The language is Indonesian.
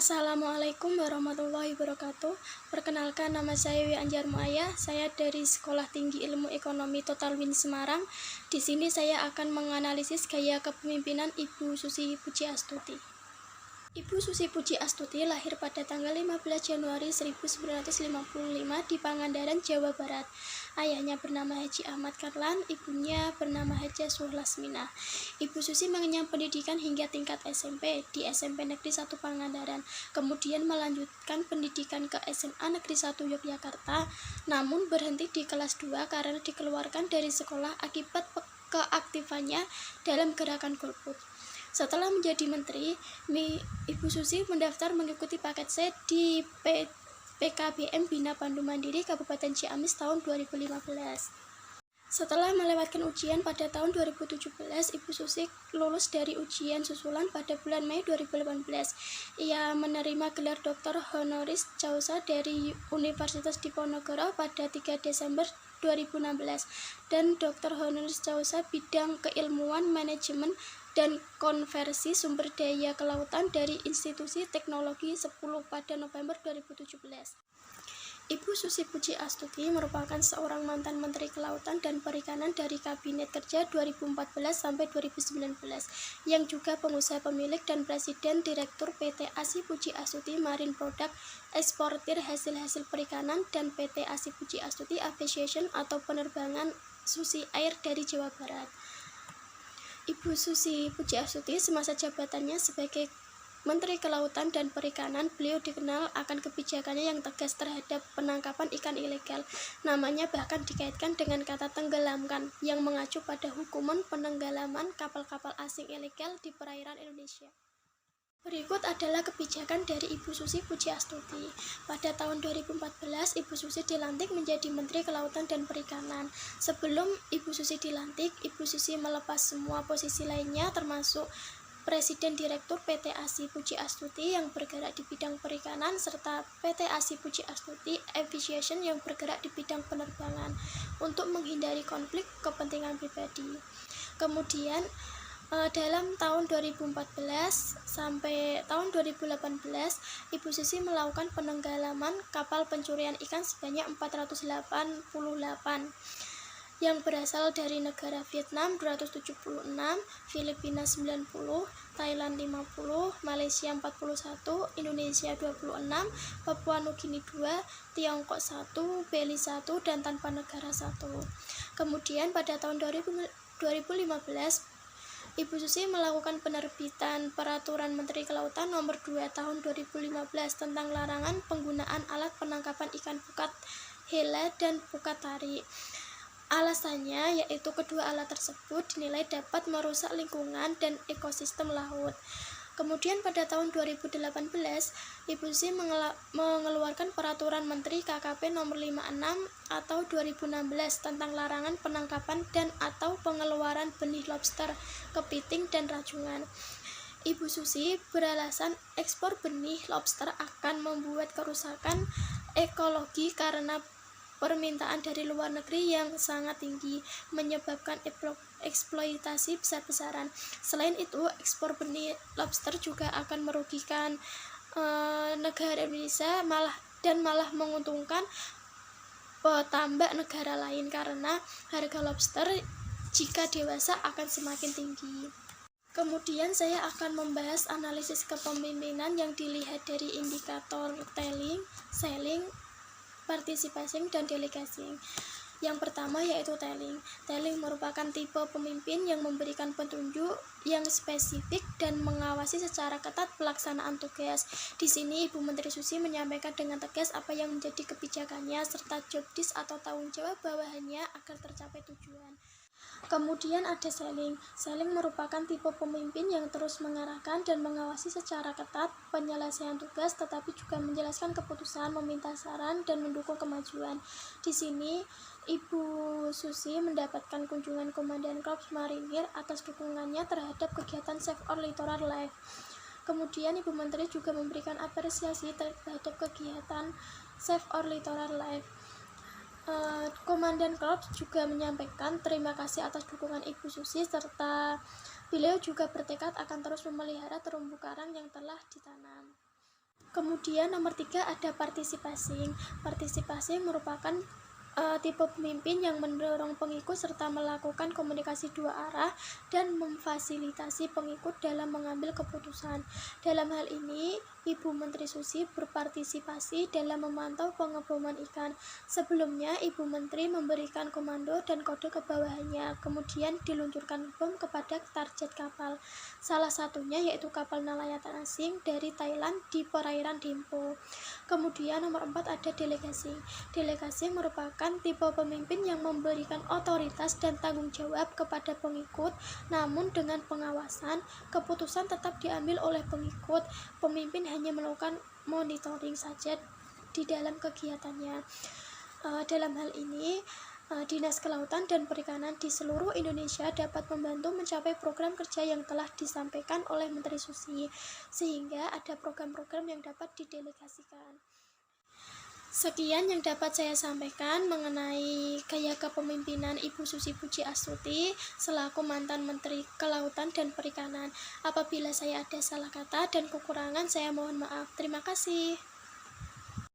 Assalamualaikum warahmatullahi wabarakatuh. Perkenalkan, nama saya Wi Anjar Muaya. Saya dari Sekolah Tinggi Ilmu Ekonomi Total Win Semarang. Di sini saya akan menganalisis gaya kepemimpinan Ibu Susi Pujiastuti. Ibu Susi Pujiastuti lahir pada tanggal 15 Januari 1955 di Pangandaran, Jawa Barat. Ayahnya bernama Haji Ahmad Karlan, ibunya bernama Haja Suhlasmina. Ibu Susi mengenyam pendidikan hingga tingkat SMP di SMP Negeri 1 Pangandaran, kemudian melanjutkan pendidikan ke SMA Negeri 1 Yogyakarta, namun berhenti di kelas 2 karena dikeluarkan dari sekolah akibat keaktifannya dalam gerakan golput. Setelah menjadi menteri, Ibu Susi mendaftar mengikuti paket C di PKBM Bina Pandu Mandiri Kabupaten Ciamis tahun 2015. Setelah melewatkan ujian pada tahun 2017, Ibu Susi lulus dari ujian susulan pada bulan Mei 2018. Ia menerima gelar Doktor Honoris Causa dari Universitas Diponegoro pada 3 Desember 2016 dan Doktor Honoris Causa bidang keilmuan manajemen dan konversi sumber daya kelautan dari Institusi Teknologi 10 pada November 2017. Ibu Susi Pujiastuti merupakan seorang mantan Menteri Kelautan dan Perikanan dari Kabinet Kerja 2014 sampai 2019, yang juga pengusaha pemilik dan Presiden Direktur PT ASI Pujiastuti Marine Product, eksportir hasil-hasil perikanan, dan PT ASI Pujiastuti Aviation atau penerbangan Susi Air dari Jawa Barat. Ibu Susi Pujiastuti semasa jabatannya sebagai Menteri Kelautan dan Perikanan, beliau dikenal akan kebijakannya yang tegas terhadap penangkapan ikan ilegal. Namanya bahkan dikaitkan dengan kata tenggelamkan, yang mengacu pada hukuman penenggelaman kapal-kapal asing ilegal di perairan Indonesia. Berikut adalah kebijakan dari Ibu Susi Pujiastuti. Pada tahun 2014, Ibu Susi dilantik menjadi Menteri Kelautan dan Perikanan. Sebelum Ibu Susi dilantik, Ibu Susi melepas semua posisi lainnya termasuk Presiden Direktur PT ASI Pujiastuti yang bergerak di bidang perikanan serta PT ASI Pujiastuti Aviation yang bergerak di bidang penerbangan untuk menghindari konflik kepentingan pribadi. Kemudian dalam tahun 2014 sampai tahun 2018, Ibu Susi melakukan penenggelaman kapal pencurian ikan sebanyak 488 yang berasal dari negara Vietnam 276, Filipina 90, Thailand 50, Malaysia 41, Indonesia 26, Papua Nugini 2, Tiongkok 1, Bali 1, dan tanpa negara 1. Kemudian pada tahun 2015, Ibu Susi melakukan penerbitan Peraturan Menteri Kelautan Nomor 2 Tahun 2015 tentang larangan penggunaan alat penangkapan ikan pukat hela dan pukat tarik. Alasannya yaitu kedua alat tersebut dinilai dapat merusak lingkungan dan ekosistem laut. Kemudian pada tahun 2018, Ibu Susi mengeluarkan Peraturan Menteri KKP Nomor 56 atau 2016 tentang larangan penangkapan dan atau pengeluaran benih lobster, kepiting, dan rajungan. Ibu Susi beralasan ekspor benih lobster akan membuat kerusakan ekologi karena permintaan dari luar negeri yang sangat tinggi, menyebabkan eksploitasi besar-besaran. Selain itu, ekspor benih lobster juga akan merugikan negara Indonesia malah menguntungkan petambak negara lain karena harga lobster jika dewasa akan semakin tinggi. Kemudian saya akan membahas analisis kepemimpinan yang dilihat dari indikator telling, selling, participation, dan delegasi. Yang pertama yaitu telling. Telling merupakan tipe pemimpin yang memberikan petunjuk yang spesifik dan mengawasi secara ketat pelaksanaan tugas. Di sini Ibu Menteri Susi menyampaikan dengan tegas apa yang menjadi kebijakannya serta job desk atau tanggung jawab bawahannya agar tercapai tujuan. Kemudian ada selling. Selling merupakan tipe pemimpin yang terus mengarahkan dan mengawasi secara ketat penyelesaian tugas, tetapi juga menjelaskan keputusan, meminta saran, dan mendukung kemajuan. Di sini, Ibu Susi mendapatkan kunjungan Komandan Korps Marinir atas dukungannya terhadap kegiatan Save Our Littoral Life. Kemudian Ibu Menteri juga memberikan apresiasi terhadap kegiatan Save Our Littoral Life. Komandan Korps juga menyampaikan terima kasih atas dukungan Ibu Susi serta beliau juga bertekad akan terus memelihara terumbu karang yang telah ditanam. Kemudian nomor 3 ada partisipasi. Partisipasi merupakan tipe pemimpin yang mendorong pengikut serta melakukan komunikasi dua arah dan memfasilitasi pengikut dalam mengambil keputusan. Dalam hal ini, Ibu Menteri Susi berpartisipasi dalam memantau pengeboman ikan. Sebelumnya, Ibu Menteri memberikan komando dan kode ke bawahannya, kemudian diluncurkan bom kepada target kapal. Salah satunya yaitu kapal nelayan asing dari Thailand di perairan Dempo. Kemudian nomor 4 ada delegasi. Delegasi merupakan tipe pemimpin yang memberikan otoritas dan tanggung jawab kepada pengikut, namun dengan pengawasan, keputusan tetap diambil oleh pengikut. Pemimpin hanya melakukan monitoring saja di dalam kegiatannya. Dalam hal ini, Dinas Kelautan dan Perikanan di seluruh Indonesia dapat membantu mencapai program kerja yang telah disampaikan oleh Menteri Susi, sehingga ada program-program yang dapat didelegasikan. Sekian yang dapat saya sampaikan mengenai gaya kepemimpinan Ibu Susi Pujiastuti selaku mantan Menteri Kelautan dan Perikanan. Apabila saya ada salah kata dan kekurangan, saya mohon maaf. Terima kasih.